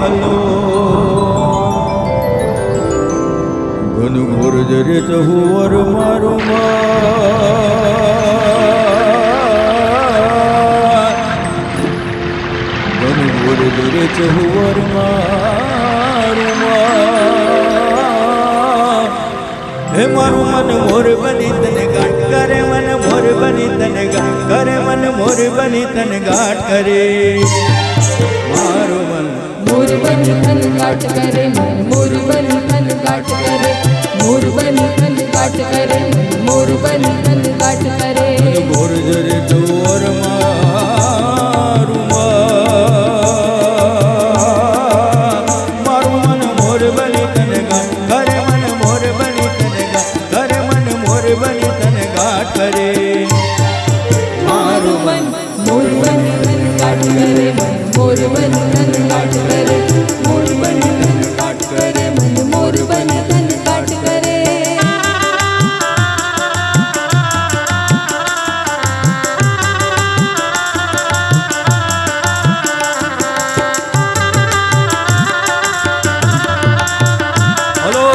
hello ઘન ઘોર જરે ચહુવર મારું ઘન ઘોર જરે ચહુવર મારું હે મારું મન મોર બની તને ગાંઠ કરે મન મોર બની તને ગાંઠ કરે મન મોર બની તને ગાંઠ કરે મારું મન મોર બની તને ગાંઠ કરે મન મોર બની તને ગાંઠ કરે મોર બની તને ગાંઠ કરે મોર બની તને ગાંઠ કરે મોર જરે ચોર મારું મારું મન મોર બની તને ગાંઠ કરે મન મોર બની તને ગાંઠ કરે મન મોર બની તને ગાંઠ કરે મારું મન મોર બની તને ગાંઠ કરે મન મોર બની તને ગાંઠ કરે મોર બની તને ગાંઠ કરે મન મોર બની તને ગાંઠ કરે હલો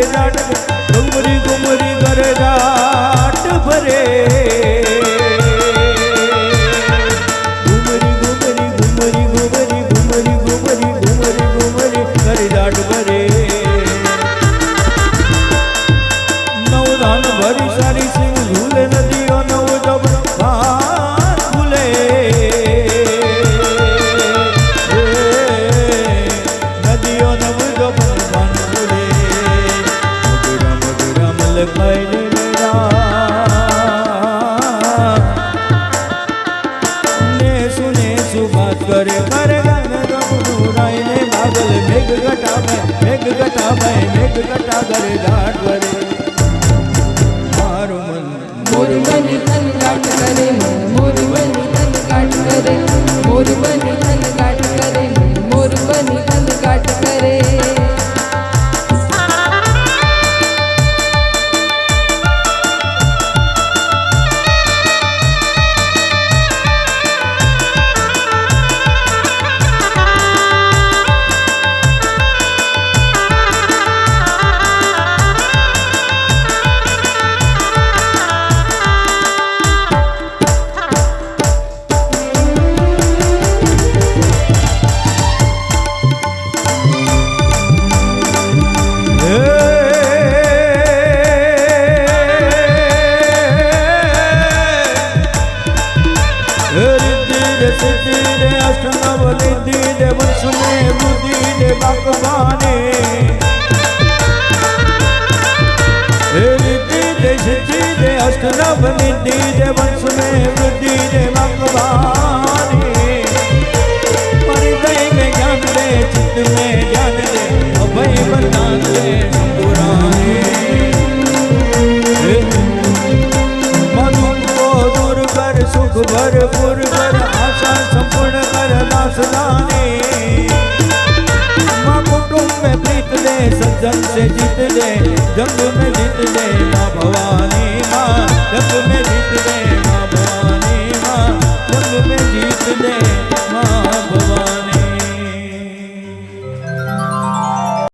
ઘુમરી ઘુમરી કરે જાટ ભરે ઘુમરી ઘુમરી ઘુમરી ઘુમરી ઘુમરી ઘુમરી ઘુમરી ઘુમરી કરે જાટ ભરે નવધાન ભરી સારી સિંહ ઝૂલે નદીઓ નવ જબ ભૂલે નદીઓ નવ જબ ભૂલે सुने सुबात करे करे गान राय ने बादल मेघ घटा मेघ घटा मेघ घटा करे घाट भरे मारू मन मोर बनी तन गांठ करे मन मोर बनी तन गांठ करे मोर बनी तन गांठ करे मन मोर बनी तन गांठ करे अष्टनवनिधि दे वंश में बुद्धि दे बागबाने रिद्धि दे सिद्धि दे अष्टनवनिधि दे वंश में बुद्धि दे बागबाने परिदय में ज्ञान दे चित्त में ज्ञान दे अभय वरदान दे पुराने मधु को दूर कर सुख भरपूर कर आशा संपूर्ण कर दास दाने माँ कुटुंब में प्रीत दे सज्जन से जीत दे जंग में जीत दे माँ भवानी माँ